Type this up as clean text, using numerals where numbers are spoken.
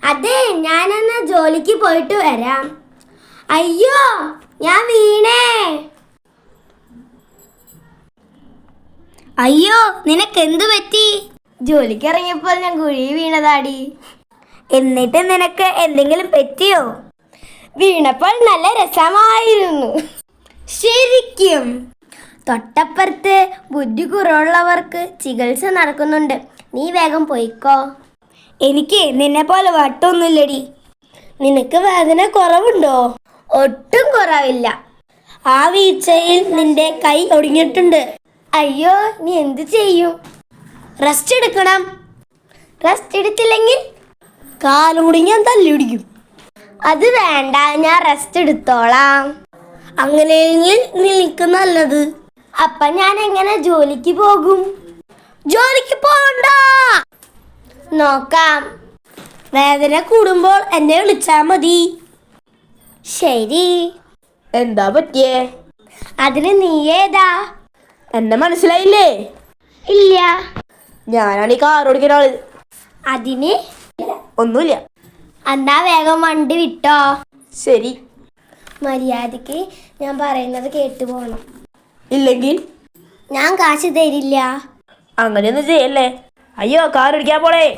അതെ, ഞാനെന്നാ ജോലിക്ക് പോയിട്ട് വരാം. അയ്യോ, ഞാൻ വീണേ. അയ്യോ, നിനക്ക് എന്തു പറ്റി? ജോലിക്ക് ഇറങ്ങിയപ്പോൾ ഞാൻ കുഴി വീണതാടി. എന്നിട്ട് നിനക്ക് എന്തെങ്കിലും പറ്റിയോ? വീണപ്പോൾ നല്ല രസമായിരുന്നു. ശരിക്കും? തൊട്ടപ്പുറത്ത് ബുദ്ധി കുറവുള്ളവർക്ക് ചികിത്സ നടക്കുന്നുണ്ട്. നീ വേഗം പോയിക്കോ. എനിക്ക് നിന്നെ പോലെ വട്ടൊന്നുമില്ലടി. നിനക്ക് വേദന കുറവുണ്ടോ? ഒട്ടും കുറവില്ല. ആ വീഴ്ചയിൽ നിന്റെ കൈ ഒടിഞ്ഞിട്ടുണ്ട്. അയ്യോ, നീ എന്ത് ചെയ്യും? റെസ്റ്റ് എടുക്കണം. റെസ്റ്റ് എടുത്തില്ലെങ്കിൽ കാലുകൂടി ഞാൻ തല്ലിടിക്കും. അത് വേണ്ട, ഞാൻ റെസ്റ്റ് എടുത്തോളാം. അങ്ങനെയെങ്കിൽ നിനക്ക് നല്ലത്. അപ്പൊ ഞാൻ എങ്ങനെ ജോലിക്ക് പോകും? ജോലിക്ക് പോകണ്ട. നോക്കാം. വേദന കൂടുമ്പോൾ എന്നെ വിളിച്ചാൽ മതി. ശരി. എന്താ പറ്റിയേ? അതിന് നീ ഏതാ? എന്നെ മനസ്സിലായില്ലേ? ഇല്ല. ഞാനാണ് ഈ കാർ ഓടിക്കുന്ന ആള്. അതിന് ഒന്നുമില്ല. എന്നാ വേഗം വണ്ടി വിട്ടോ. ശരി. മര്യാദക്ക് ഞാൻ പറയുന്നത് കേട്ടു പോകണം. ഇല്ലെങ്കിൽ ഞാൻ കാശ് തരില്ല. അങ്ങനെയൊന്നും ചെയ്യല്ലേ. അയ്യോ, കാർ ഓടിക്കാൻ പോണേ.